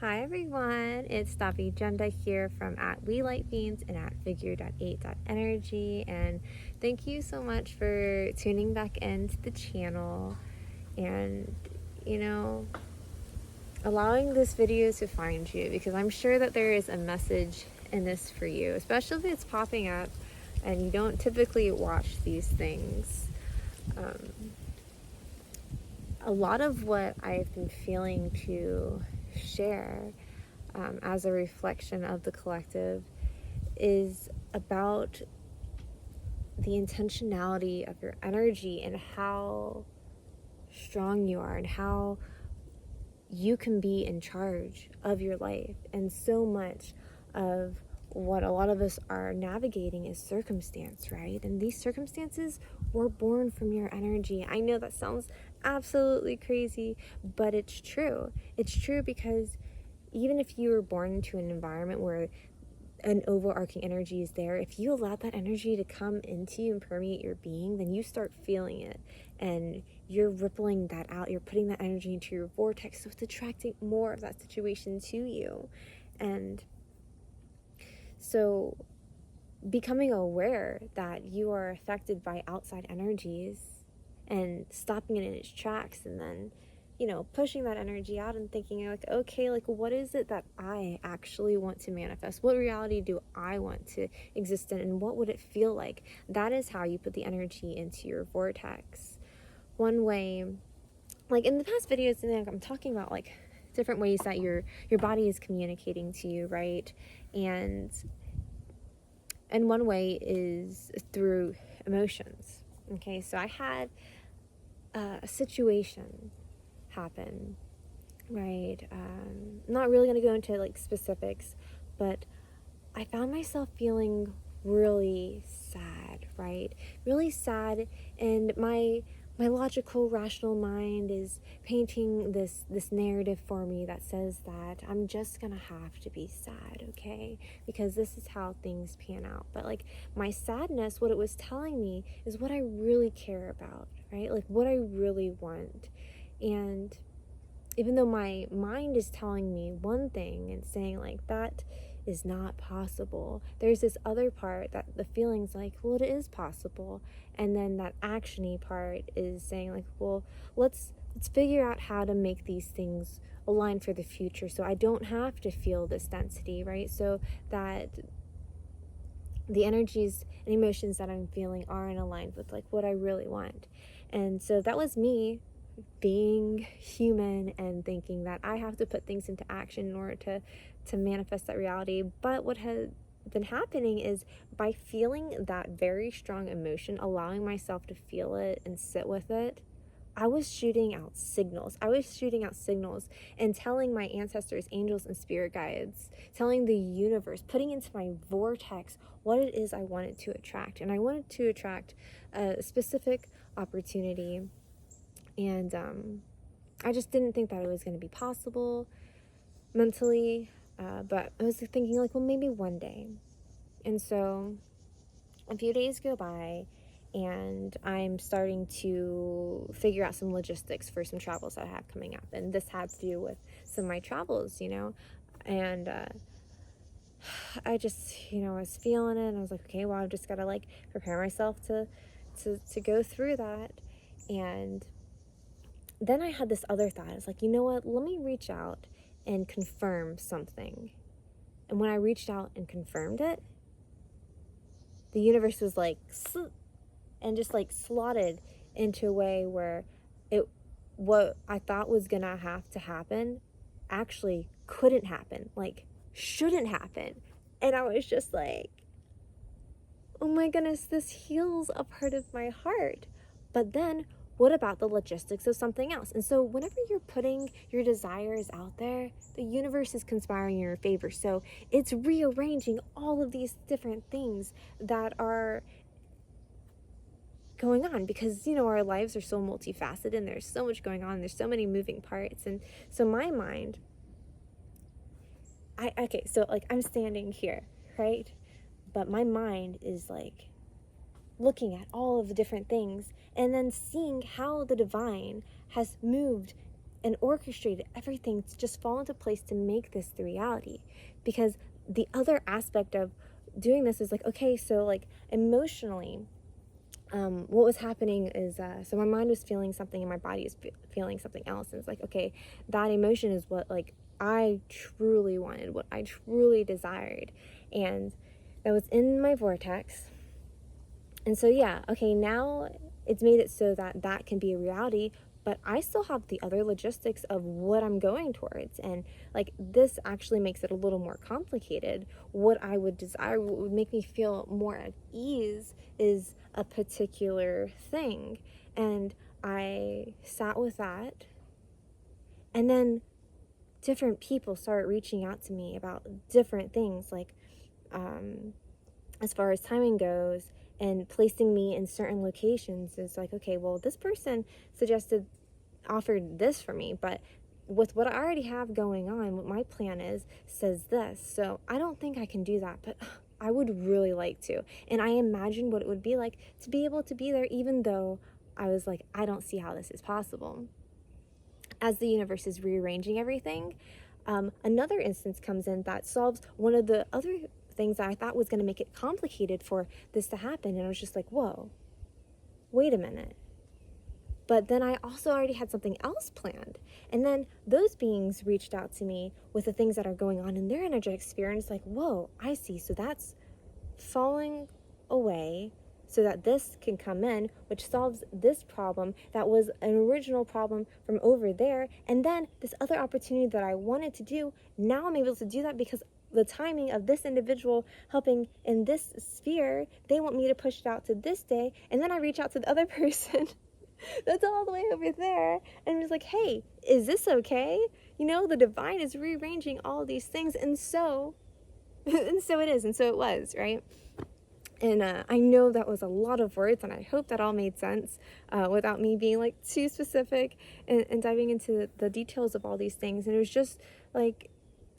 Hi everyone, it's Davi Jenda here from at We Light Beans and at figure.8.energy, and thank you so much for tuning back into the channel and allowing this video to find you, because I'm sure that there is a message in this for you, especially if it's popping up and you don't typically watch these things. A lot of what I've been feeling to share as a reflection of the collective is about the intentionality of your energy and how strong you are and how you can be in charge of your life. And so much of what a lot of us are navigating is circumstance, right? And these circumstances were born from your energy. I know that sounds absolutely crazy, but it's true. It's true because even if you were born into an environment where an overarching energy is there, if you allow that energy to come into you and permeate your being, then you start feeling it and you're rippling that out. You're putting that energy into your vortex, so it's attracting more of that situation to you. And so becoming aware that you are affected by outside energies and stopping it in its tracks, and then pushing that energy out and thinking like, okay, like what is it that I actually want to manifest? What reality do I want to exist in, and what would it feel like? That is how you put the energy into your vortex. One way, like in the past videos, I'm talking about like different ways that your body is communicating to you, right? And one way is through emotions. Okay, so I had a situation happen, right? Not really going to go into like specifics, but I found myself feeling really sad, right? Really sad, and my logical, rational mind is painting this narrative for me that says that I'm just gonna have to be sad, okay? Because this is how things pan out. But like my sadness, what it was telling me is what I really care about, right? Like what I really want. And even though my mind is telling me one thing and saying like that is not possible, there's this other part that the feeling's like, well, it is possible. And then that actiony part is saying like, well, let's figure out how to make these things align for the future so I don't have to feel this density, right? So that the energies and emotions that I'm feeling are in aligned with like what I really want. And so that was me being human and thinking that I have to put things into action in order to manifest that reality. But what has been happening is, by feeling that very strong emotion, allowing myself to feel it and sit with it, I was shooting out signals. And telling my ancestors, angels, and spirit guides, telling the universe, putting into my vortex what it is I wanted to attract. And I wanted to attract a specific opportunity. And I just didn't think that it was going to be possible mentally. But I was thinking like, well, maybe one day. And so a few days go by, and I'm starting to figure out some logistics for some travels that I have coming up. And this had to do with some of my travels, and I just, was feeling it. And I was like, okay, well, I've just got to like prepare myself to go through that. And then I had this other thought. I was like, you know what? Let me reach out and confirm something. And when I reached out and confirmed it, the universe was like, and just like slotted into a way where what I thought was gonna have to happen actually couldn't happen, like shouldn't happen. And I was just like, oh my goodness, this heals a part of my heart. But then what about the logistics of something else? And so whenever you're putting your desires out there, the universe is conspiring in your favor. So it's rearranging all of these different things that are going on, because our lives are so multifaceted and there's so much going on, there's so many moving parts. And so my mind, so like I'm standing here, right? But my mind is like looking at all of the different things and then seeing how the divine has moved and orchestrated everything to just fall into place to make this the reality. Because the other aspect of doing this is like, okay, so like emotionally, what was happening is, so my mind was feeling something and my body is feeling something else. And it's like, okay, that emotion is what like I truly wanted, what I truly desired. And that was in my vortex. And so, yeah, okay, now it's made it so that that can be a reality, but I still have the other logistics of what I'm going towards. And like, this actually makes it a little more complicated. What I would desire, what would make me feel more at ease is a particular thing. And I sat with that. And then different people started reaching out to me about different things, like as far as timing goes, and placing me in certain locations. Is like, okay, well, this person offered this for me, but with what I already have going on, what my plan is, says this. So I don't think I can do that, but I would really like to. And I imagine what it would be like to be able to be there, even though I was like, I don't see how this is possible. As the universe is rearranging everything, another instance comes in that solves one of the other things that I thought was going to make it complicated for this to happen. And I was just like, whoa, wait a minute. But then I also already had something else planned. And then those beings reached out to me with the things that are going on in their energetic sphere. And it's like, whoa, I see. So that's falling away so that this can come in, which solves this problem that was an original problem from over there. And then this other opportunity that I wanted to do, now I'm able to do that because the timing of this individual helping in this sphere, they want me to push it out to this day. And then I reach out to the other person that's all the way over there and it's like, hey, is this okay? You know, the divine is rearranging all these things. And so it is. And so it was, right? And I know that was a lot of words, and I hope that all made sense without me being like too specific and diving into the details of all these things. And it was just like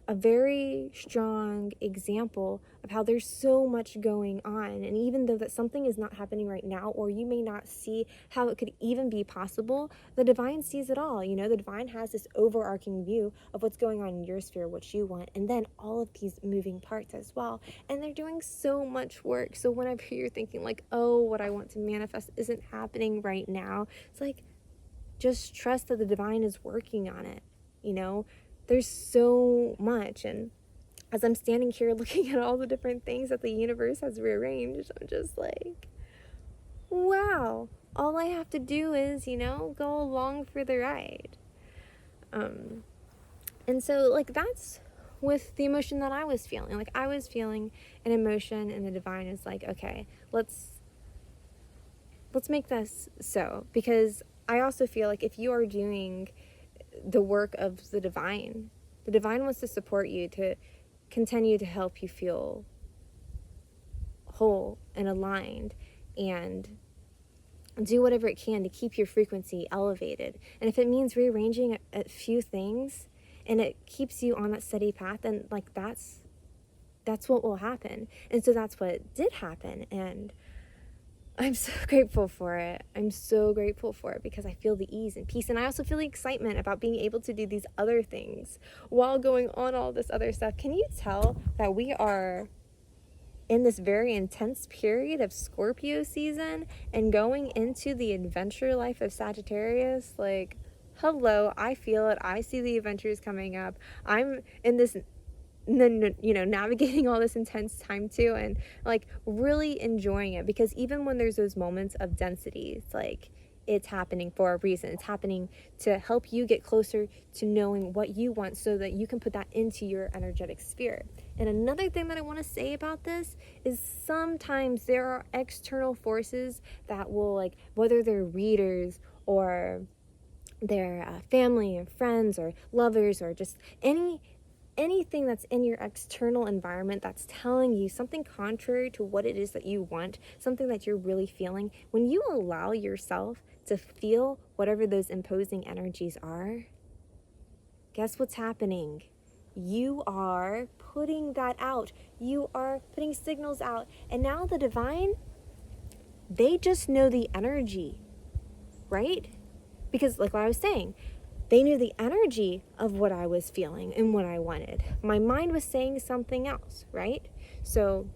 a very strong example of how there's so much going on. And even though that something is not happening right now, or you may not see how it could even be possible, the divine sees it all. You know, the divine has this overarching view of what's going on in your sphere, what you want, and then all of these moving parts as well. And they're doing so much work. So whenever you're thinking like, oh, what I want to manifest isn't happening right now, it's like, just trust that the divine is working on it. You know, there's so much. And as I'm standing here looking at all the different things that the universe has rearranged, I'm just like, wow, all I have to do is, you know, go along for the ride. And so like that's with the emotion that I was feeling. Like I was feeling an emotion, and the divine is like, okay, let's make this so. Because I also feel like if you are doing the work of the divine wants to support you to continue to help you feel whole and aligned and do whatever it can to keep your frequency elevated. And if it means rearranging a few things and it keeps you on that steady path, then like that's what will happen. And so that's what did happen. And I'm so grateful for it. I'm so grateful for it because I feel the ease and peace. And I also feel the excitement about being able to do these other things while going on all this other stuff. Can you tell that we are in this very intense period of Scorpio season and going into the adventure life of Sagittarius? Like, hello, I feel it. I see the adventures coming up. I'm in this, you know, navigating all this intense time too, and like really enjoying it, because even when there's those moments of density, it's like it's happening for a reason. It's happening to help you get closer to knowing what you want so that you can put that into your energetic sphere. And another thing that I want to say about this is sometimes there are external forces that will, like, whether they're readers or their family and friends or lovers or just anything that's in your external environment that's telling you something contrary to what it is that you want, something that you're really feeling. When you allow yourself to feel whatever those imposing energies are, guess what's happening? You are putting that out. You are putting signals out. And now the divine, they just know the energy, right? Because like what I was saying, They knew the energy of what I was feeling and what I wanted. My mind was saying something else, right? So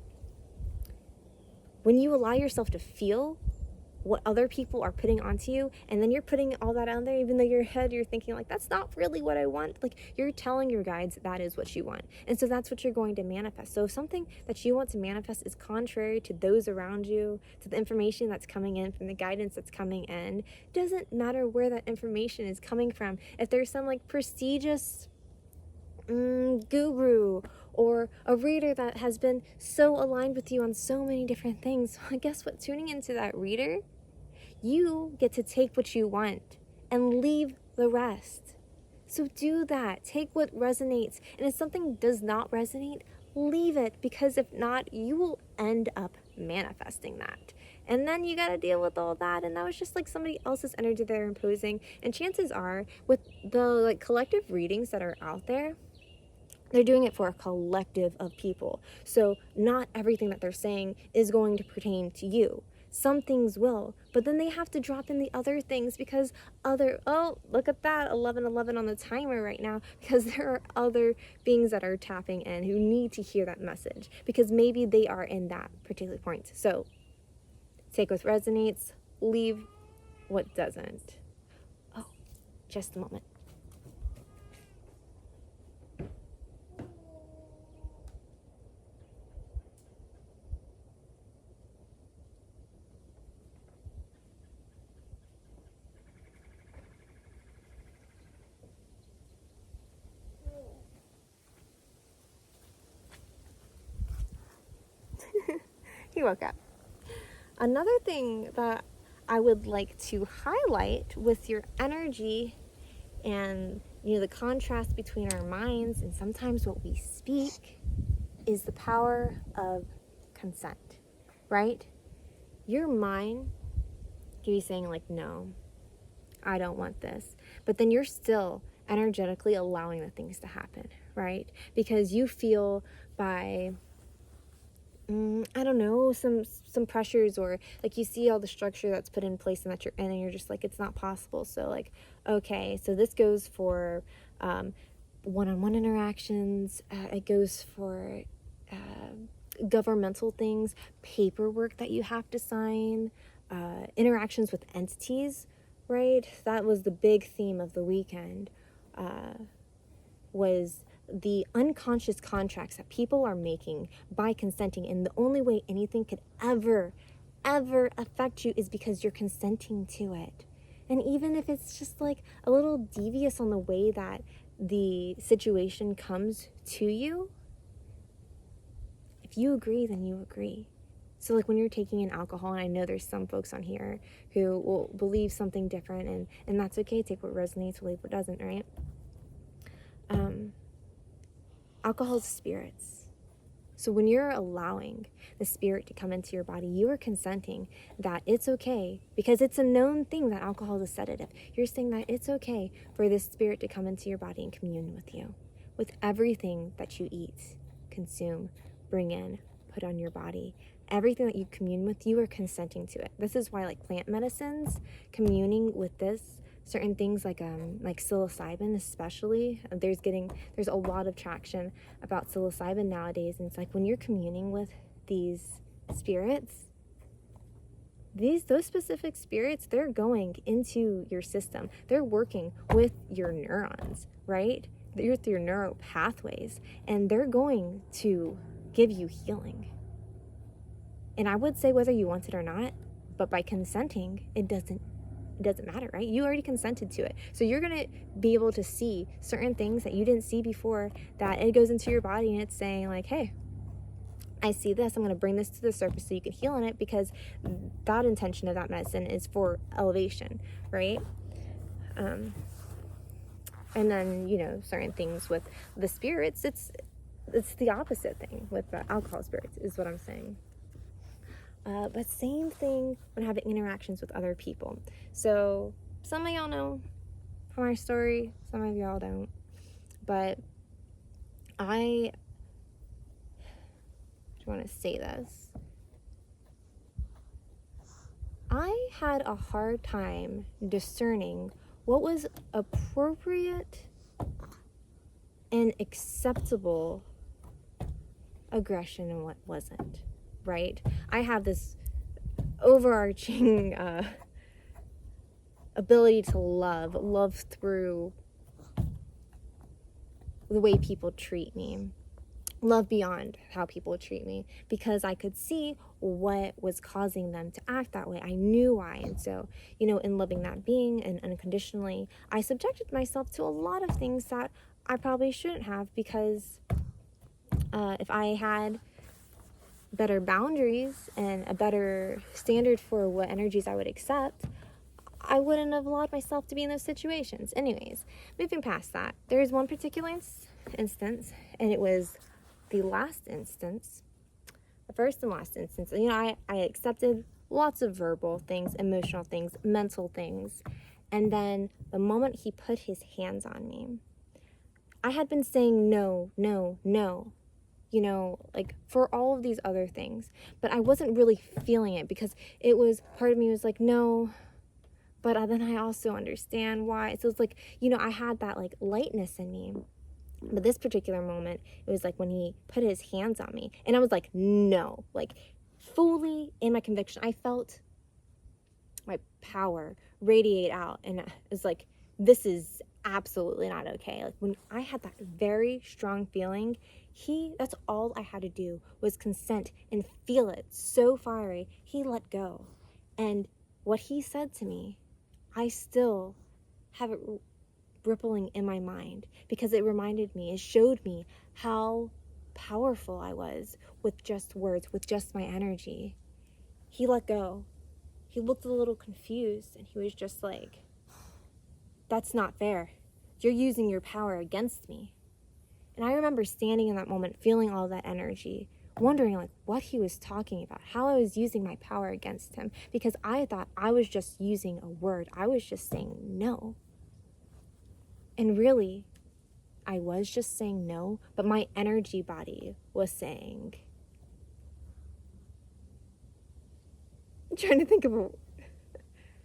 when you allow yourself to feel what other people are putting onto you, and then you're putting all that out there, even though your head, you're thinking like, that's not really what I want. Like, you're telling your guides that is what you want. And so that's what you're going to manifest. So if something that you want to manifest is contrary to those around you, to the information that's coming in, from the guidance that's coming in, it doesn't matter where that information is coming from. If there's some like prestigious guru or a reader that has been so aligned with you on so many different things, well, guess what? Tuning into that reader, you get to take what you want and leave the rest. So do that. Take what resonates. And if something does not resonate, leave it, because if not, you will end up manifesting that. And then you got to deal with all that. And that was just like somebody else's energy they're imposing. And chances are, with the like collective readings that are out there, they're doing it for a collective of people. So not everything that they're saying is going to pertain to you. Some things will, but then they have to drop in the other things because oh, look at that, 11:11 on the timer right now, because there are other beings that are tapping in who need to hear that message because maybe they are in that particular point. So take what resonates, leave what doesn't. Oh, just a moment. He woke up. Another thing that I would like to highlight with your energy and, the contrast between our minds and sometimes what we speak is the power of consent, right? Your mind could be saying like, no, I don't want this. But then you're still energetically allowing the things to happen, right? Because you feel by I don't know, some pressures, or like you see all the structure that's put in place and that you're in, and you're just like, it's not possible. So like, okay, so this goes for one-on-one interactions. It goes for governmental things, paperwork that you have to sign, interactions with entities, right? That was the big theme of the weekend, was the unconscious contracts that people are making by consenting. And the only way anything could ever affect you is because you're consenting to it. And even if it's just like a little devious on the way that the situation comes to you, if you agree, then you agree. So like when you're taking in alcohol, and I know there's some folks on here who will believe something different, and that's okay. Take what resonates, leave what doesn't, right? Alcohol is spirits. So when you're allowing the spirit to come into your body, you are consenting that it's okay, because it's a known thing that alcohol is a sedative. You're saying that it's okay for this spirit to come into your body and commune with you, with everything that you eat, consume, bring in, put on your body. Everything that you commune with, you are consenting to it. This is why like plant medicines, communing with this, certain things like psilocybin especially, there's a lot of traction about psilocybin nowadays. And it's like when you're communing with these spirits, those specific spirits, they're going into your system. They're working with your neurons, right? With your neural pathways, and they're going to give you healing. And I would say whether you want it or not, but by consenting, it doesn't matter, right? You already consented to it. So you're going to be able to see certain things that you didn't see before, that it goes into your body and it's saying like, hey, I see this, I'm going to bring this to the surface so you can heal on it, because that intention of that medicine is for elevation, right? And then, certain things with the spirits, it's the opposite thing with the alcohol spirits is what I'm saying. But same thing when having interactions with other people. So some of y'all know from our story, some of y'all don't. But I want to say this. I had a hard time discerning what was appropriate and acceptable aggression and what wasn't, right? I have this overarching ability to love through the way people treat me, love beyond how people treat me, because I could see what was causing them to act that way. I knew why. And so, in loving that being and unconditionally, I subjected myself to a lot of things that I probably shouldn't have, because if I had better boundaries and a better standard for what energies I would accept, I wouldn't have allowed myself to be in those situations. Anyways, moving past that, there is one particular instance, and it was the last instance, the first and last instance. I accepted lots of verbal things, emotional things, mental things, and then the moment he put his hands on me, I had been saying no, no, no, for all of these other things, but I wasn't really feeling it, because it was, part of me was like, no, but then I also understand why. So it's like, I had that like lightness in me. But this particular moment, it was like when he put his hands on me, and I was like, no, like fully in my conviction. I felt my power radiate out, and it was like, this is absolutely not okay. Like when I had that very strong feeling, that's all I had to do was consent and feel it so fiery. He let go. And what he said to me, I still have it rippling in my mind, because it showed me how powerful I was with just words, with just my energy. He let go. He looked a little confused, and he was just like, that's not fair. You're using your power against me. And I remember standing in that moment, feeling all that energy, wondering like what he was talking about, how I was using my power against him, because I thought I was just using a word. I was just saying no. And really, I was just saying no, but my energy body was saying, I'm trying to think of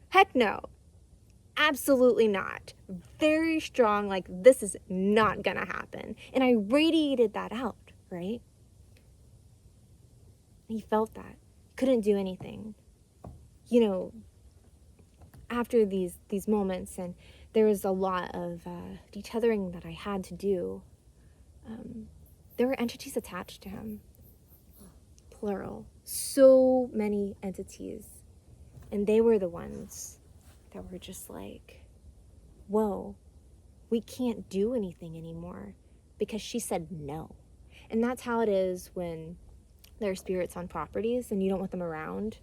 heck no. Absolutely not. Very strong, like this is not gonna happen. And I radiated that out, right? He felt that. Couldn't do anything. After these moments, and there was a lot of detethering that I had to do, there were entities attached to him. Plural. So many entities. And they were the ones that were just like, whoa, we can't do anything anymore, because she said no. And that's how it is when there are spirits on properties and you don't want them around.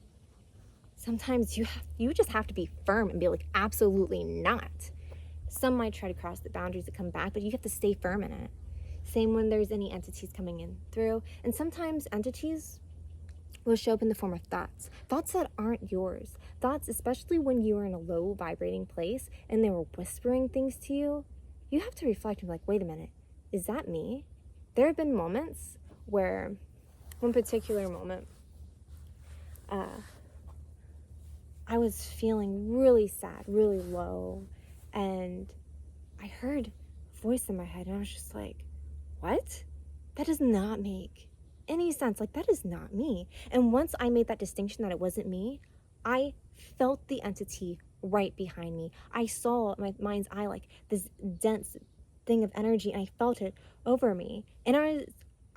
Sometimes you just have to be firm and be like, absolutely not. Some might try to cross the boundaries to come back, but you have to stay firm in it. Same when there's any entities coming in through. And sometimes entities will show up in the form of thoughts that aren't yours. Thoughts, especially when you are in a low vibrating place and they were whispering things to you, you have to reflect and be like, wait a minute, is that me? There have been moments where, one particular moment, I was feeling really sad, really low, and I heard a voice in my head, and I was just like, what? That does not make any sense. Like, that is not me. And once I made that distinction that it wasn't me, I felt the entity right behind me. I saw my mind's eye like this dense thing of energy, and I felt it over me. And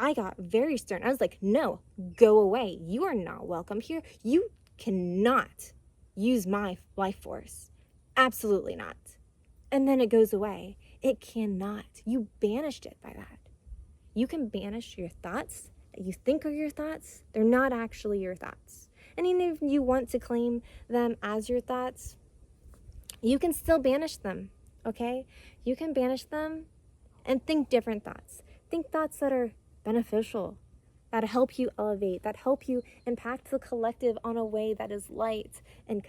I got very stern. I was like, no, go away. You are not welcome here. You cannot use my life force. Absolutely not. And then it goes away. It cannot. You banished it by that. You can banish your thoughts that you think are your thoughts. They're not actually your thoughts. And even if you want to claim them as your thoughts, you can still banish them, okay? You can banish them and think different thoughts. Think thoughts that are beneficial, that help you elevate, that help you impact the collective on a way that is light and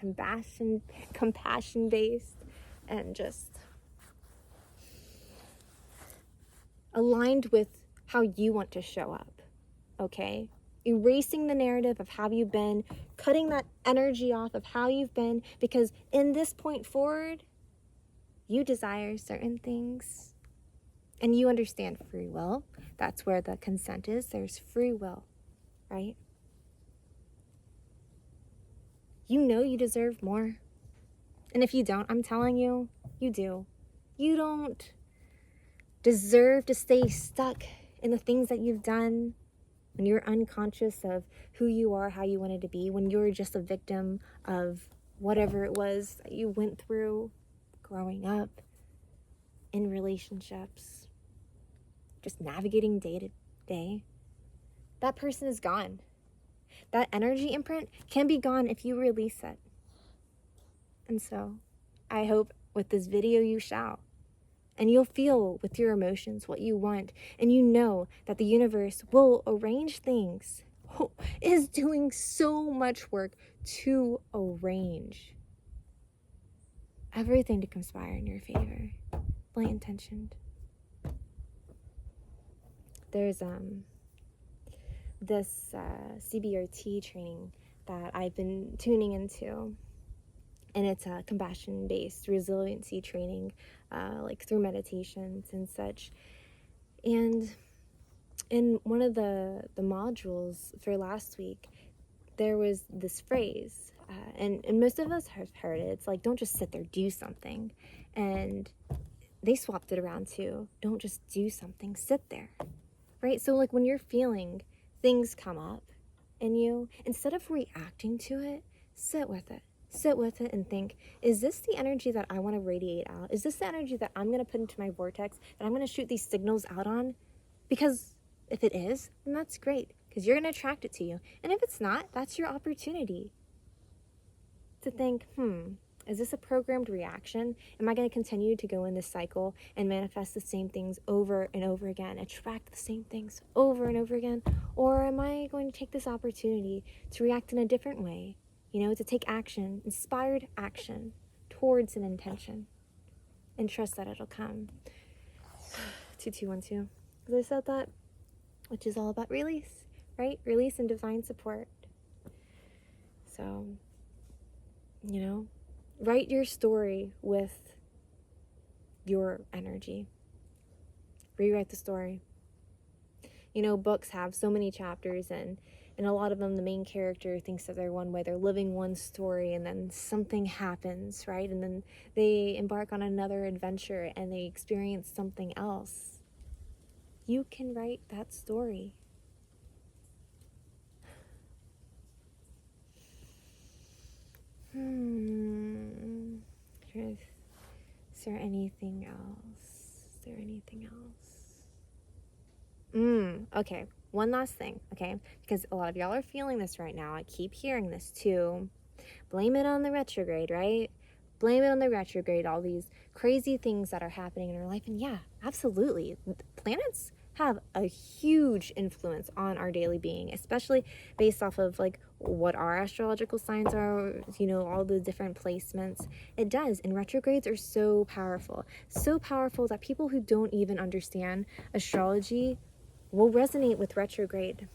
compassion-based, and just aligned with how you want to show up, okay? Erasing the narrative of how you've been, cutting that energy off of how you've been, because in this point forward, you desire certain things, and you understand free will. That's where the consent is. There's free will, right? You know you deserve more. And if you don't, I'm telling you, you do. You don't deserve to stay stuck in the things that you've done when you're unconscious of who you are, how you wanted to be, when you're just a victim of whatever it was that you went through growing up, in relationships, just navigating day to day. That person is gone. That energy imprint can be gone if you release it. And so I hope with this video you shall. And you'll feel with your emotions what you want. And you know that the universe will arrange things. It is doing so much work to arrange everything to conspire in your favor. Blank intentioned. There's this CBRT training that I've been tuning into, and it's a compassion-based resiliency training, like through meditations and such. And in one of the modules for last week, there was this phrase, and most of us have heard it. It's like, don't just sit there, do something. And they swapped it around too. Don't just do something, sit there, right? So like when you're feeling things come up in you, instead of reacting to it, sit with it. Sit with it and think, is this the energy that I want to radiate out? Is this the energy that I'm going to put into my vortex, that I'm going to shoot these signals out on? Because if it is, then that's great, because you're going to attract it to you. And if it's not, that's your opportunity to think, is this a programmed reaction? Am I going to continue to go in this cycle and manifest the same things over and over again, attract the same things over and over again? Or am I going to take this opportunity to react in a different way? You know, to take action, inspired action towards an intention, and trust that it'll come. 2212. Because I said that, which is all about release, right? Release and divine support. So, you know, write your story with your energy. Rewrite the story. You know, books have so many chapters, and a lot of them, the main character thinks that they're one way. They're living one story, and then something happens, right? And then they embark on another adventure, and they experience something else. You can write that story. Is there anything else? Okay. One last thing, okay? Because a lot of y'all are feeling this right now. I keep hearing this too. Blame it on the retrograde, right? Blame it on the retrograde, all these crazy things that are happening in our life. And yeah, absolutely. Planets have a huge influence on our daily being, especially based off of like what our astrological signs are, you know, all the different placements. It does. And retrogrades are so powerful that people who don't even understand astrology will resonate with retrograde,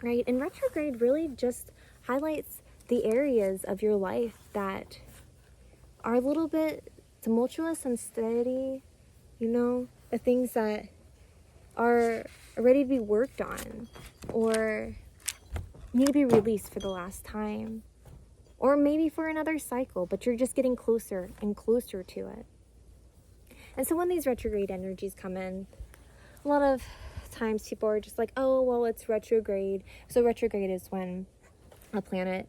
right? And retrograde really just highlights the areas of your life that are a little bit tumultuous and steady, you know, the things that are ready to be worked on or need to be released for the last time, or maybe for another cycle, but you're just getting closer and closer to it. And so when these retrograde energies come in, a lot of times people are just like, oh, well, it's retrograde. So retrograde is when a planet,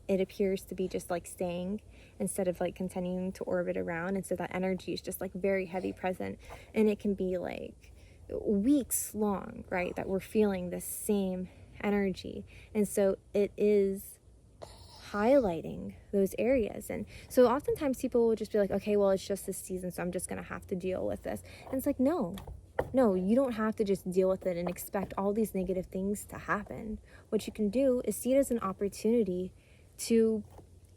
it appears to be just like staying instead of like continuing to orbit around. And so that energy is just like very heavy present, and it can be like weeks long, right, that we're feeling this same energy. And so it is highlighting those areas. And so oftentimes people will just be like, okay, well, it's just this season, so I'm just gonna have to deal with this. And it's like, no, you don't have to just deal with it and expect all these negative things to happen. What you can do is see it as an opportunity to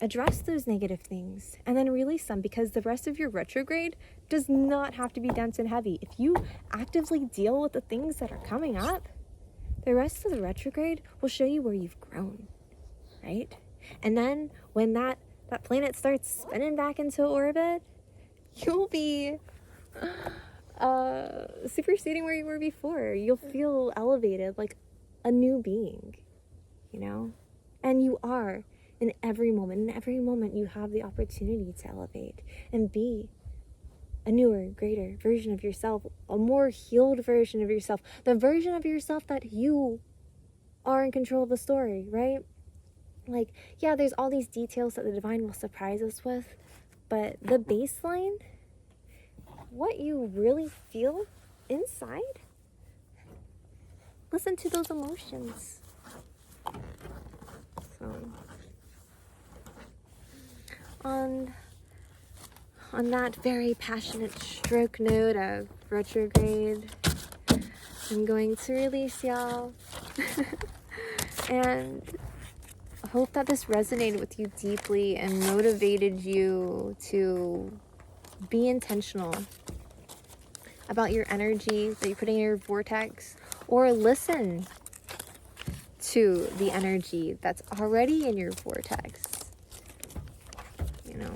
address those negative things and then release them, because the rest of your retrograde does not have to be dense and heavy. If you actively deal with the things that are coming up, the rest of the retrograde will show you where you've grown, right? And then when that planet starts spinning back into orbit, you'll be superseding where you were before. You'll feel elevated, like a new being, you know? And you are in every moment. In every moment, you have the opportunity to elevate and be a newer, greater version of yourself, a more healed version of yourself, the version of yourself that you are in control of the story, right? Like, yeah, there's all these details that the divine will surprise us with, but the baseline, what you really feel inside, listen to those emotions. So, on that very passionate stroke note of retrograde, I'm going to release y'all. And I hope that this resonated with you deeply and motivated you to be intentional about your energy that you're putting in your vortex, or listen to the energy that's already in your vortex, you know?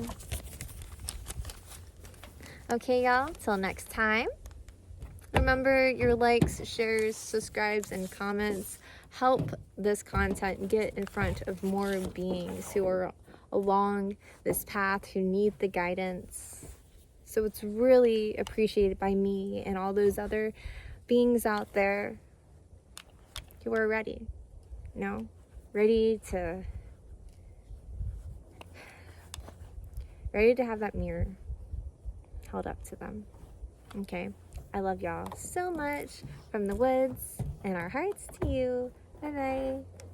Okay, y'all, till next time. Remember, your likes, shares, subscribes, and comments help this content get in front of more beings who are along this path, who need the guidance. So it's really appreciated by me and all those other beings out there who are ready, you know, ready to have that mirror held up to them. Okay, I love y'all so much. From the woods and our hearts to you. Bye bye.